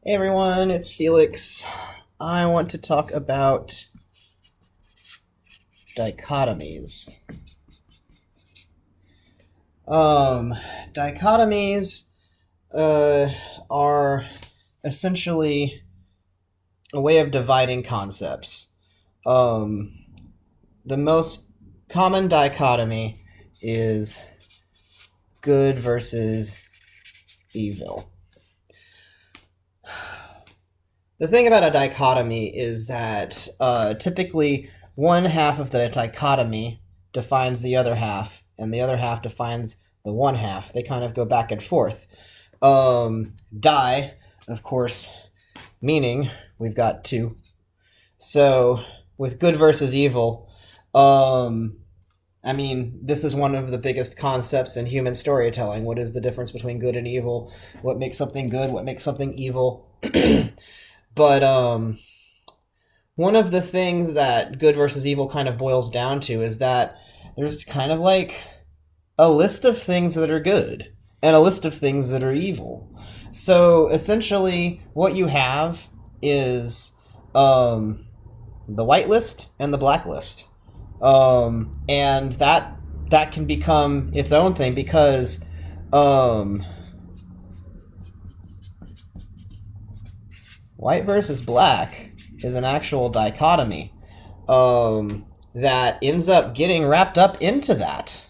Hey everyone, it's Felix. I want to talk about dichotomies. Dichotomies are essentially a way of dividing concepts. The most common dichotomy is good versus evil. The thing about a dichotomy is that typically one half of the dichotomy defines the other half, and the other half defines the one half. They kind of go back and forth. Di, of course, meaning we've got two. So with good versus evil, this is one of the biggest concepts in human storytelling. What is the difference between good and evil? What makes something good? What makes something evil? But one of the things that good versus evil kind of boils down to is that there's kind of like a list of things that are good and a list of things that are evil. So essentially what you have is the white list and the black list. And that can become its own thing because white versus black is an actual dichotomy that ends up getting wrapped up into that.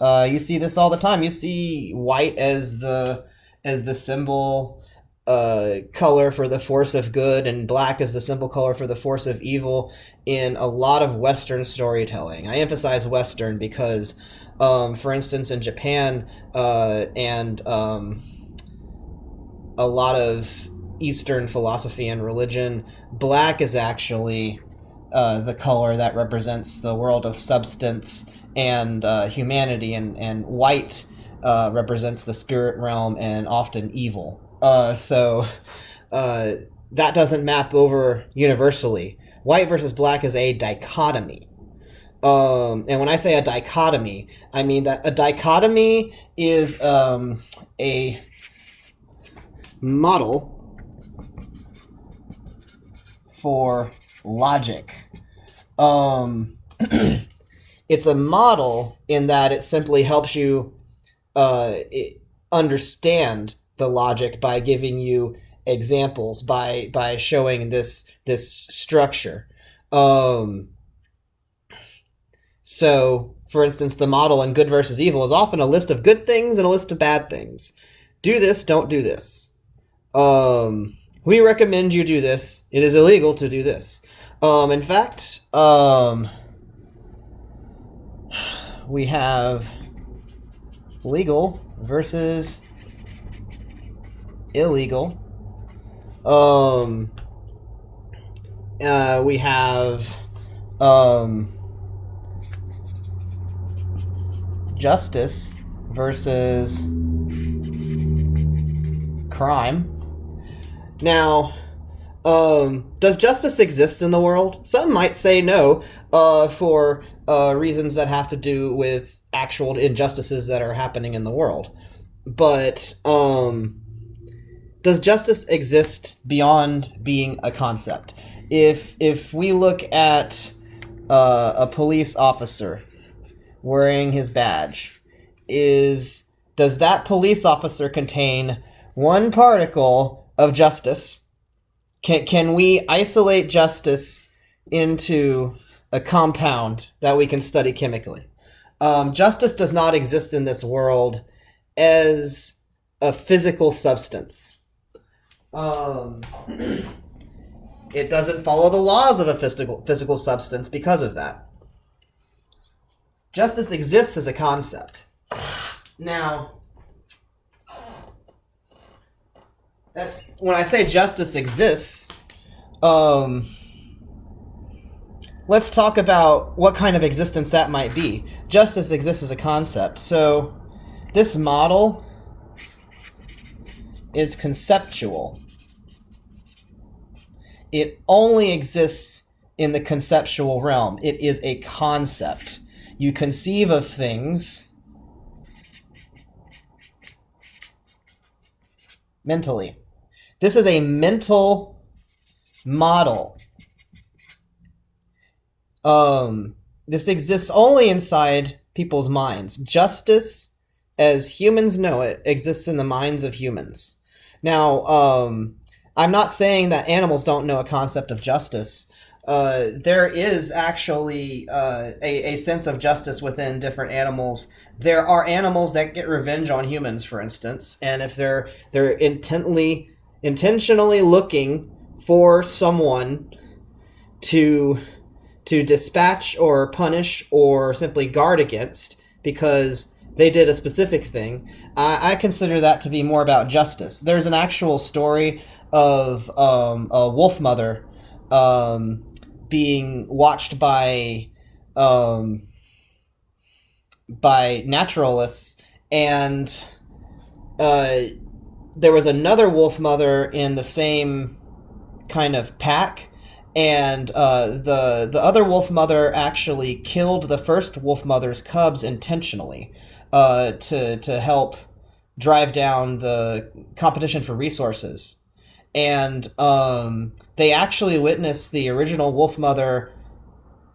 You see this all the time. You see white as the symbol color for the force of good, and black as the symbol color for the force of evil in a lot of Western storytelling. I emphasize Western because, for instance, in Japan and a lot of Eastern philosophy and religion, black is actually the color that represents the world of substance and humanity, and white represents the spirit realm and often evil. So that doesn't map over universally. White versus black is a dichotomy. And when I say a dichotomy, I mean that a dichotomy is a model for logic. It's a model in that it simply helps you understand the logic by giving you examples, by showing this structure. So, for instance, the model in good versus evil is often a list of good things and a list of bad things. Do this, don't do this. We recommend you do this. It is illegal to do this. In fact, we have legal versus illegal. We have justice versus crime. Now, does justice exist in the world? Some might say no, for reasons that have to do with actual injustices that are happening in the world. But does justice exist beyond being a concept? If we look at a police officer wearing his badge, does that police officer contain one particle of justice? Can we isolate justice into a compound that we can study chemically? Justice does not exist in this world as a physical substance. It doesn't follow the laws of a physical substance because of that. Justice exists as a concept. Now, when I say justice exists, let's talk about what kind of existence that might be. Justice exists as a concept. So this model is conceptual. It only exists in the conceptual realm. It is a concept. You conceive of things mentally. This is a mental model. This exists only inside people's minds. Justice, as humans know it, exists in the minds of humans. Now, I'm not saying that animals don't know a concept of justice. There is actually a sense of justice within different animals. There are animals that get revenge on humans, for instance, and if they're intentionally looking for someone to dispatch or punish or simply guard against because they did a specific thing, I consider that to be more about justice. There's an actual story of a wolf mother being watched by naturalists, and there was another wolf mother in the same kind of pack, and the other wolf mother actually killed the first wolf mother's cubs intentionally to help drive down the competition for resources. And they actually witnessed the original wolf mother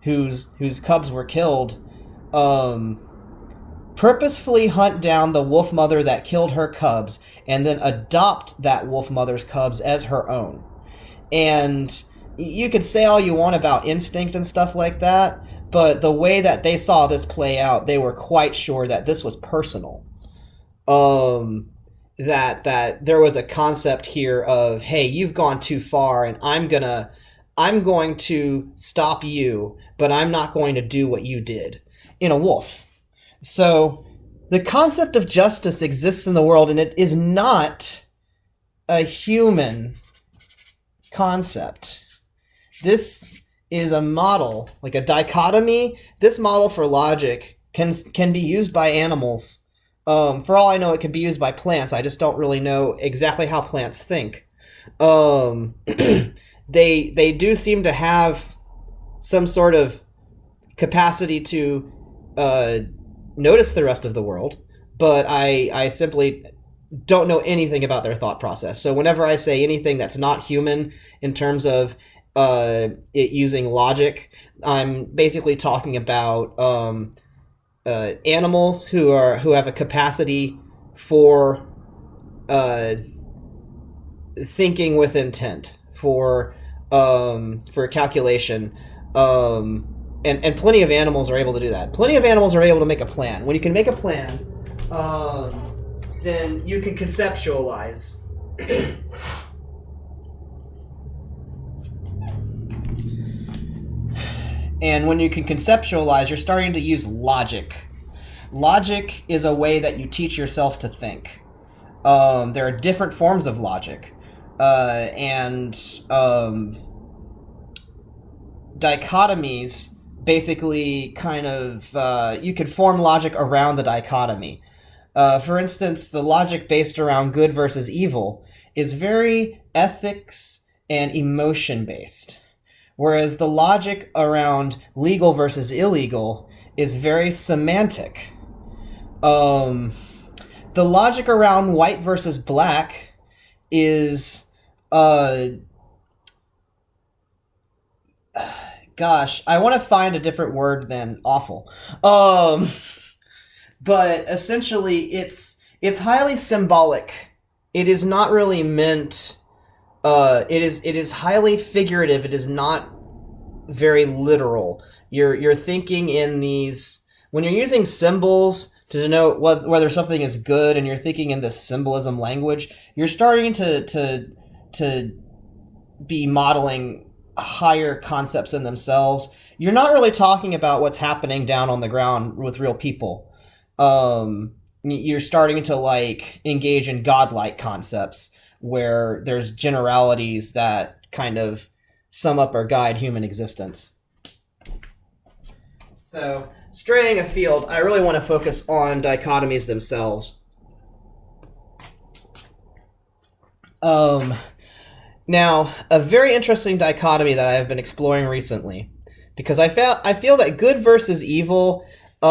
whose cubs were killed purposefully hunt down the wolf mother that killed her cubs and then adopt that wolf mother's cubs as her own. And you could say all you want about instinct and stuff like that, but the way that they saw this play out, they were quite sure that this was personal. That there was a concept here of, hey, you've gone too far, and I'm going to stop you, but I'm not going to do what you did in a wolf. So the concept of justice exists in the world, and it is not a human concept. This is a model, like a dichotomy. This model for logic can be used by animals. For all I know, it could be used by plants. I just don't really know exactly how plants think. They do seem to have some sort of capacity to notice the rest of the world, but I simply don't know anything about their thought process. So whenever I say anything that's not human in terms of it using logic, I'm basically talking about animals who have a capacity for thinking with intent, for calculation, and plenty of animals are able to do that. Plenty of animals are able to make a plan. When you can make a plan, then you can conceptualize. And when you can conceptualize, you're starting to use logic. Logic is a way that you teach yourself to think. There are different forms of logic. And dichotomies basically kind of, you could form logic around the dichotomy. For instance, the logic based around good versus evil is very ethics and emotion based. Whereas the logic around legal versus illegal is very semantic. The logic around white versus black is, gosh, I want to find a different word than awful. But essentially, it's highly symbolic. It is not really meant. It is highly figurative. It is not very literal. You're thinking in these, when you're using symbols to denote whether something is good, and you're thinking in this symbolism language, you're starting to be modeling higher concepts in themselves. You're not really talking about what's happening down on the ground with real people. You're starting to like engage in godlike concepts, where there's generalities that kind of sum up or guide human existence. So, straying afield, I really want to focus on dichotomies themselves. Now, a very interesting dichotomy that I have been exploring recently, because I feel that good versus evil has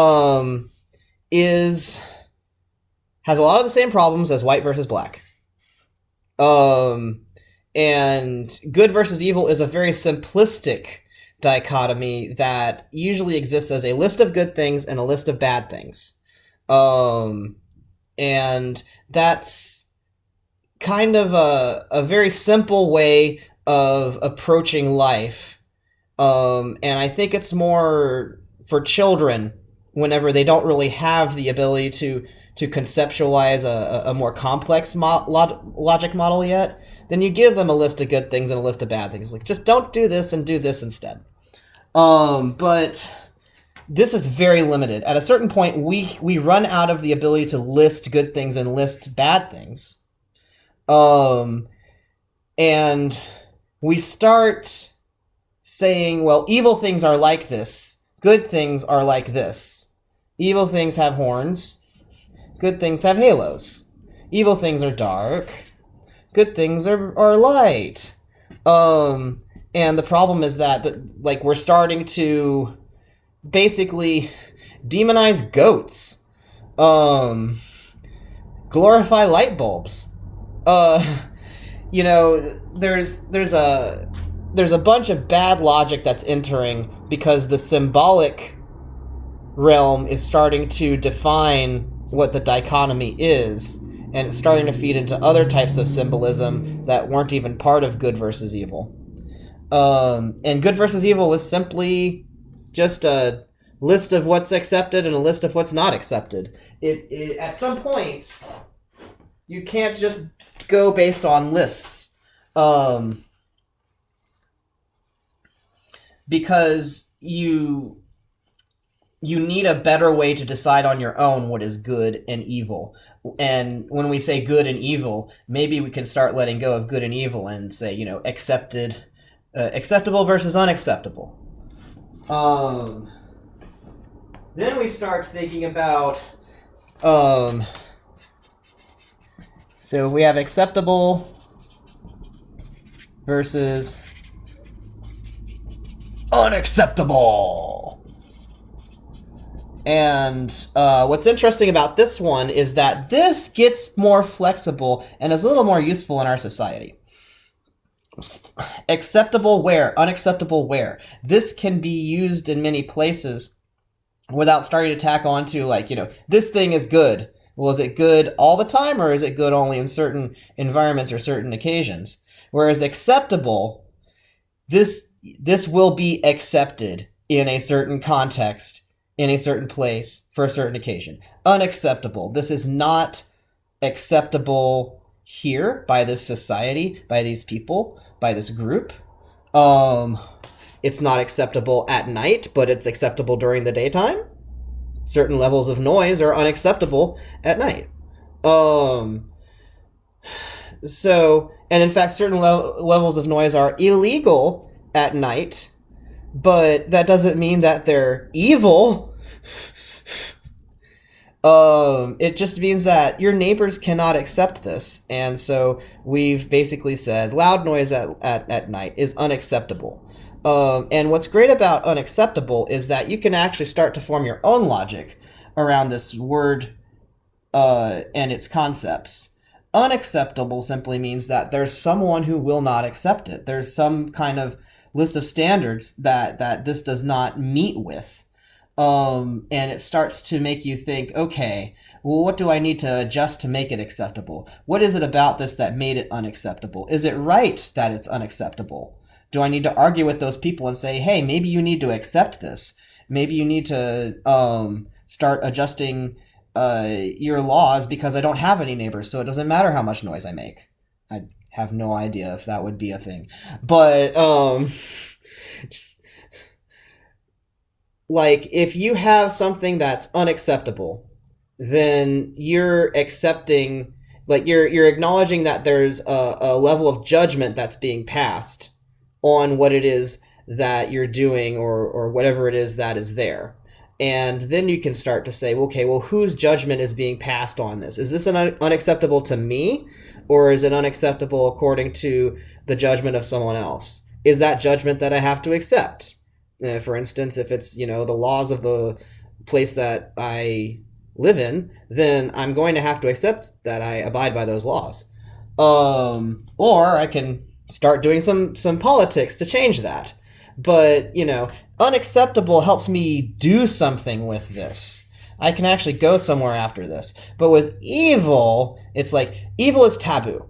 a lot of the same problems as white versus black. Um, and good versus evil is a very simplistic dichotomy that usually exists as a list of good things and a list of bad things. And that's kind of a very simple way of approaching life. And I think it's more for children whenever they don't really have the ability to conceptualize a more complex logic model yet. Then you give them a list of good things and a list of bad things. Like, just don't do this and do this instead. But this is very limited. At a certain point, we run out of the ability to list good things and list bad things. And we start saying, well, evil things are like this. Good things are like this. Evil things have horns. Good things have halos. Evil things are dark. Good things are light. And the problem is that like we're starting to basically demonize goats. Glorify light bulbs. You know, there's a bunch of bad logic that's entering because the symbolic realm is starting to define what the dichotomy is, and it's starting to feed into other types of symbolism that weren't even part of good versus evil. And good versus evil was simply just a list of what's accepted and a list of what's not accepted. It at some point, you can't just go based on lists. Because you need a better way to decide on your own what is good and evil. And when we say good and evil, maybe we can start letting go of good and evil and say, you know, acceptable versus unacceptable. Then we start thinking about, so we have acceptable versus unacceptable. And what's interesting about this one is that this gets more flexible and is a little more useful in our society. Acceptable where? Unacceptable where? This can be used in many places without starting to tack on to, like, you know, this thing is good. Well, is it good all the time, or is it good only in certain environments or certain occasions? Whereas acceptable, this will be accepted in a certain context, in a certain place, for a certain occasion. Unacceptable. This is not acceptable here by this society, by these people, by this group. It's not acceptable at night, but it's acceptable during the daytime. Certain levels of noise are unacceptable at night. So, and in fact, certain levels of noise are illegal at night, but that doesn't mean that they're evil. It just means that your neighbors cannot accept this, and so we've basically said loud noise at night is unacceptable. And what's great about unacceptable is that you can actually start to form your own logic around this word and its concepts. Unacceptable simply means that there's someone who will not accept it. There's some kind of list of standards that this does not meet with. And it starts to make you think, okay, well, what do I need to adjust to make it acceptable? What is it about this that made it unacceptable? Is it right that it's unacceptable? Do I need to argue with those people and say, hey, maybe you need to accept this? Maybe you need to start adjusting your laws because I don't have any neighbors, so it doesn't matter how much noise I make. I have no idea if that would be a thing. But, like, if you have something that's unacceptable, then you're accepting, like, you're acknowledging that there's a level of judgment that's being passed on what it is that you're doing or whatever it is that is there. And then you can start to say, okay, well, whose judgment is being passed on this? Is this unacceptable to me, or is it unacceptable according to the judgment of someone else? Is that judgment that I have to accept? For instance, if it's, you know, the laws of the place that I live in, then I'm going to have to accept that I abide by those laws. Or I can start doing some politics to change that. But, unacceptable helps me do something with this. I can actually go somewhere after this. But with evil, it's like, evil is taboo.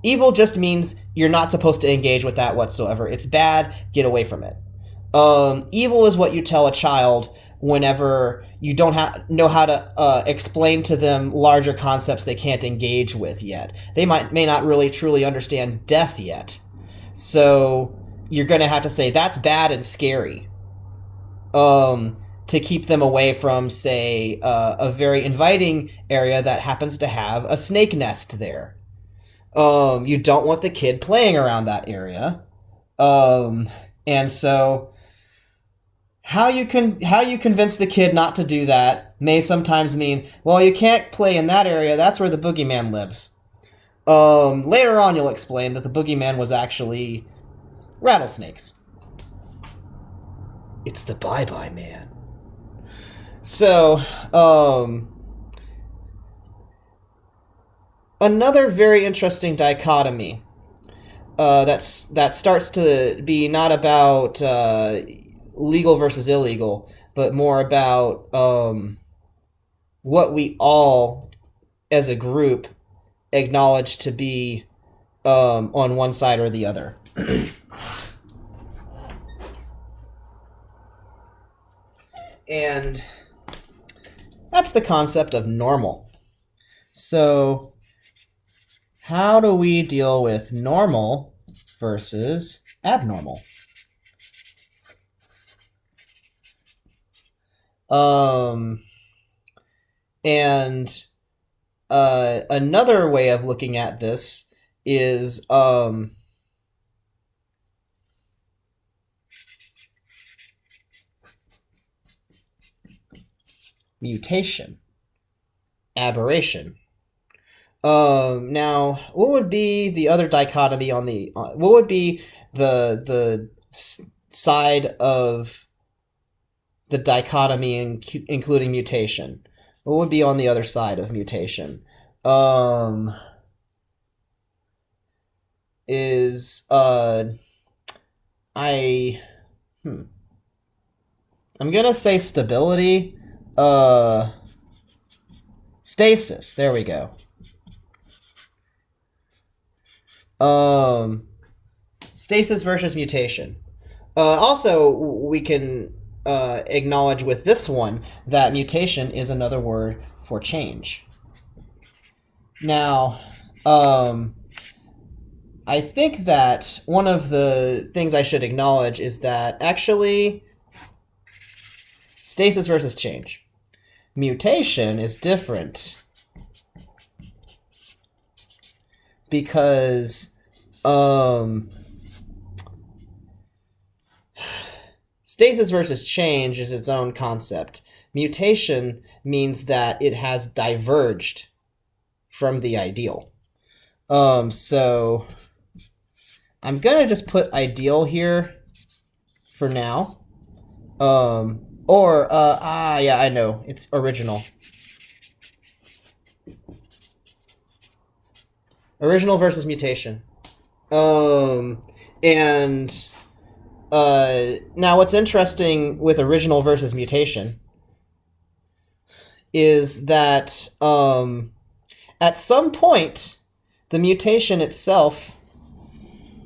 Evil just means you're not supposed to engage with that whatsoever. It's bad, get away from it. Evil is what you tell a child whenever you don't know how to explain to them larger concepts they can't engage with yet. They may not really truly understand death yet. So you're going to have to say, that's bad and scary. To keep them away from, say, a very inviting area that happens to have a snake nest there. You don't want the kid playing around that area. And so how you convince the kid not to do that may sometimes mean, well, you can't play in that area. That's where the boogeyman lives. Later on, you'll explain that the boogeyman was actually rattlesnakes. It's the bye-bye man. So, another very interesting dichotomy that starts to be not about legal versus illegal, but more about what we all, as a group, acknowledge to be on one side or the other. And that's the concept of normal. So how do we deal with normal versus abnormal? And another way of looking at this is mutation, aberration. Now, what would be the other dichotomy on the? What would be the side of the dichotomy including mutation? What would be on the other side of mutation? I'm gonna say stability. Stasis. There we go. Stasis versus mutation. Also, we can acknowledge with this one that mutation is another word for change. Now, I think that one of the things I should acknowledge is that actually stasis versus change. Mutation is different because stasis versus change is its own concept. Mutation means that it has diverged from the ideal. So I'm going to just put ideal here for now. Yeah, I know. It's original. Original versus mutation. Now what's interesting with original versus mutation is that at some point the mutation itself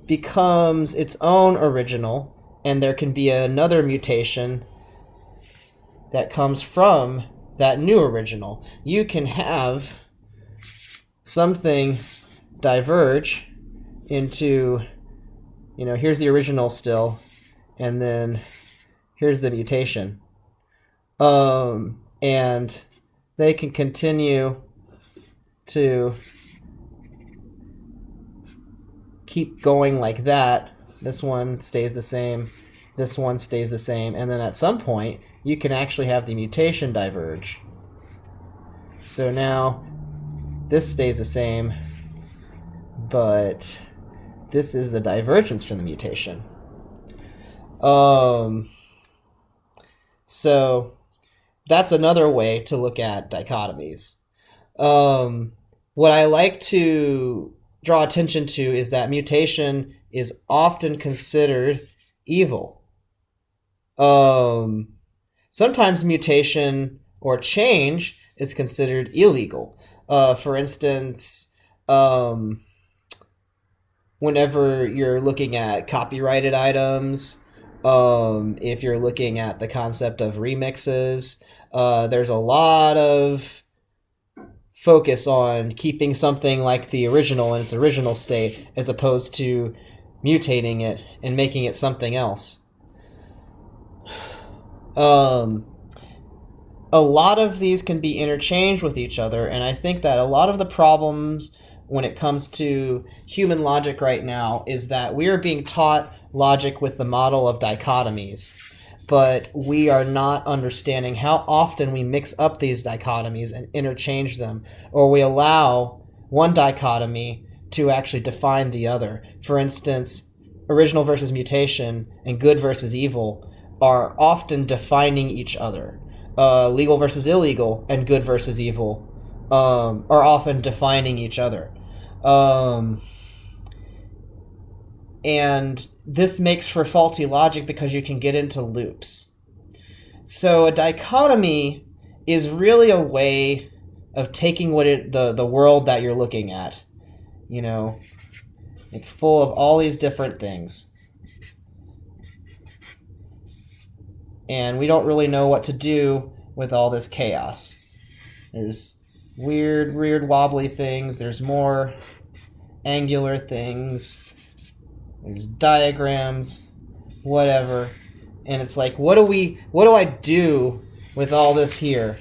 becomes its own original, and there can be another mutation that comes from that new original. You can have something diverge into, here's the original still, and then here's the mutation. And they can continue to keep going like that. This one stays the same, this one stays the same, and then at some point you can actually have the mutation diverge. So now this stays the same, but this is the divergence from the mutation. So that's another way to look at dichotomies. what I like to draw attention to is that mutation is often considered evil. Sometimes mutation or change is considered illegal. For instance, whenever you're looking at copyrighted items, if you're looking at the concept of remixes, there's a lot of focus on keeping something like the original in its original state as opposed to mutating it and making it something else. A lot of these can be interchanged with each other, and I think that a lot of the problems when it comes to human logic right now is that we are being taught logic with the model of dichotomies, but we are not understanding how often we mix up these dichotomies and interchange them, or we allow one dichotomy to actually define the other. For instance, original versus mutation and good versus evil are often defining each other. Legal versus illegal and good versus evil are often defining each other. And this makes for faulty logic because you can get into loops. So a dichotomy is really a way of taking the world that you're looking at. You know, it's full of all these different things. And we don't really know what to do with all this chaos. There's weird, wobbly things. There's more angular things. There's diagrams, whatever. And it's like, what do I do with all this here?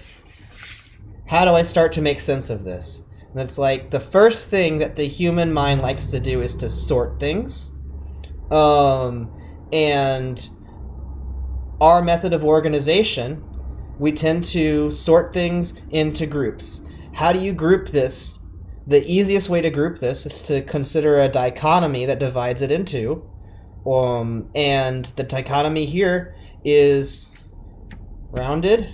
How do I start to make sense of this? And it's like, the first thing that the human mind likes to do is to sort things. And our method of organization, we tend to sort things into groups. How do you group this? The easiest way to group this is to consider a dichotomy that divides it into. And the dichotomy here is rounded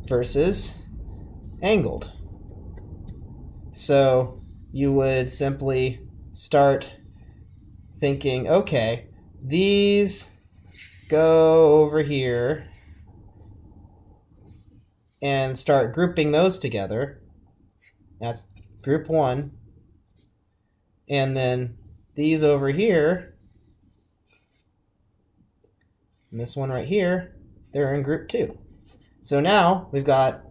versus angled. So you would simply start thinking, okay, these go over here and start grouping those together. That's group one. And then these over here, and this one right here, they're in group two. So now we've got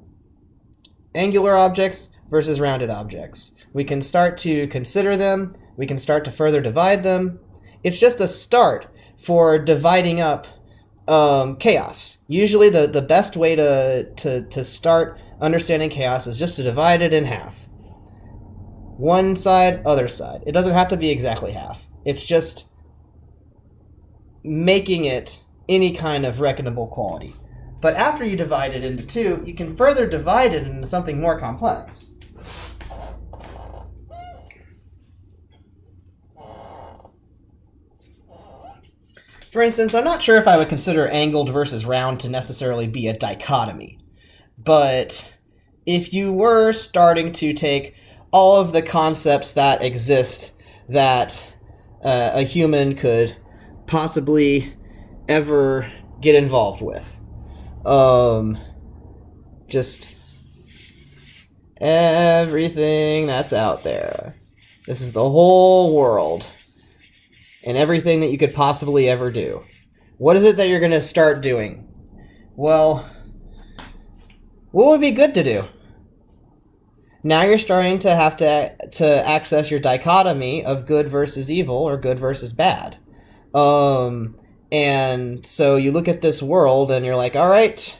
angular objects versus rounded objects. We can start to consider them. We can start to further divide them. It's just a start for dividing up chaos. Usually the best way to start understanding chaos is just to divide it in half. One side, other side. It doesn't have to be exactly half. It's just making it any kind of reckonable quality. But after you divide it into two, you can further divide it into something more complex. For instance, I'm not sure if I would consider angled versus round to necessarily be a dichotomy. But if you were starting to take all of the concepts that exist that a human could possibly ever get involved with, just everything that's out there. This is the whole world. And everything that you could possibly ever do. What is it that you're going to start doing? Well, what would be good to do? Now you're starting to have to access your dichotomy of good versus evil or good versus bad. And so you look at this world and you're like, all right,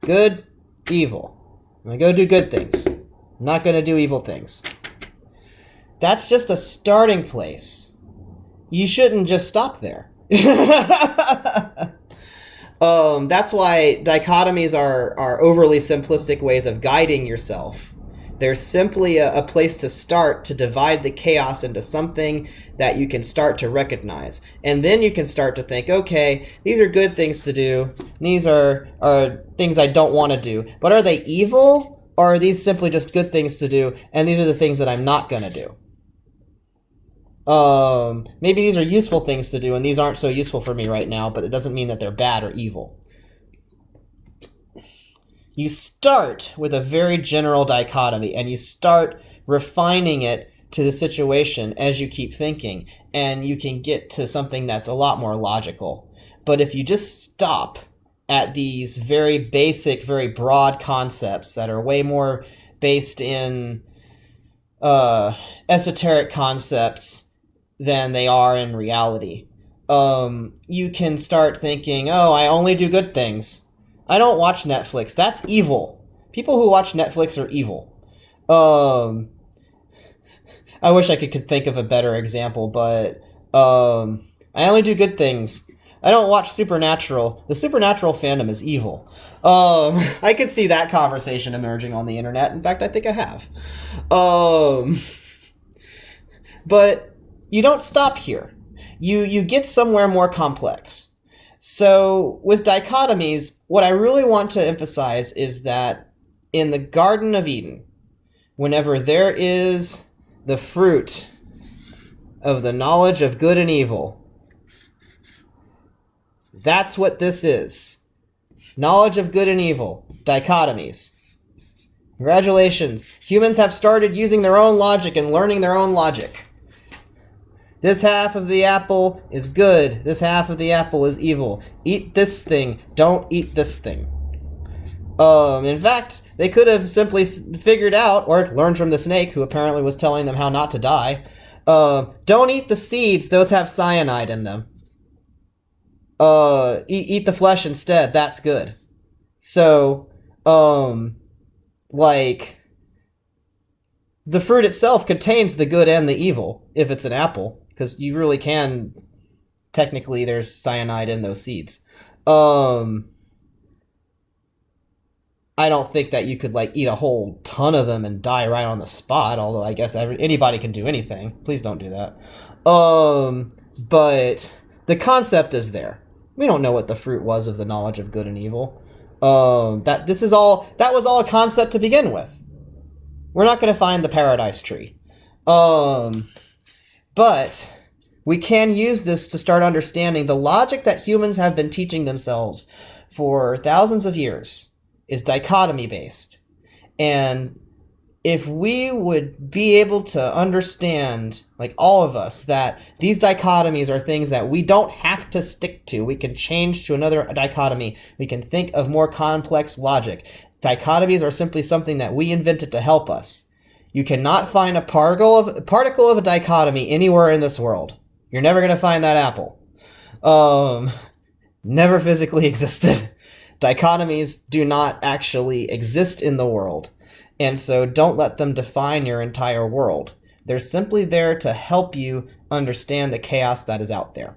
good, evil. I'm going to go do good things. I'm not going to do evil things. That's just a starting place. You shouldn't just stop there. That's why dichotomies are overly simplistic ways of guiding yourself. They're simply a place to start to divide the chaos into something that you can start to recognize. And then you can start to think, okay, these are good things to do. These are things I don't want to do. But are they evil? Or are these simply just good things to do, and these are the things that I'm not going to do? Maybe these are useful things to do, and these aren't so useful for me right now, but it doesn't mean that they're bad or evil. You start with a very general dichotomy, and you start refining it to the situation as you keep thinking, and you can get to something that's a lot more logical. But if you just stop at these very basic, very broad concepts that are way more based in esoteric concepts than they are in reality, you can start thinking, oh, I only do good things. I don't watch Netflix. That's evil. People who watch Netflix are evil. I wish I could think of a better example, but I only do good things. I don't watch Supernatural. The Supernatural fandom is evil. I could see that conversation emerging on the internet. In fact, I think I have. But you don't stop here. You get somewhere more complex. So with dichotomies, what I really want to emphasize is that in the Garden of Eden, whenever there is the fruit of the knowledge of good and evil, that's what this is. Knowledge of good and evil. Dichotomies. Congratulations. Humans have started using their own logic and learning their own logic. This half of the apple is good. This half of the apple is evil. Eat this thing. Don't eat this thing. In fact, they could have simply figured out, or learned from the snake, who apparently was telling them how not to die. Don't eat the seeds. Those have cyanide in them. Eat the flesh instead. That's good. So, like, the fruit itself contains the good and the evil, if it's an apple, because you really can, technically, there's cyanide in those seeds. I don't think that you could, like, eat a whole ton of them and die right on the spot, although I guess anybody can do anything. Please don't do that. But the concept is there. We don't know what the fruit was of the knowledge of good and evil. That was all a concept to begin with. We're not going to find the paradise tree. But we can use this to start understanding the logic that humans have been teaching themselves for thousands of years is dichotomy based. And if we would be able to understand, like all of us, that these dichotomies are things that we don't have to stick to, we can change to another dichotomy, we can think of more complex logic. Dichotomies are simply something that we invented to help us. You cannot find a particle of a dichotomy anywhere in this world. You're never going to find that apple. Never physically existed. Dichotomies do not actually exist in the world. And so don't let them define your entire world. They're simply there to help you understand the chaos that is out there.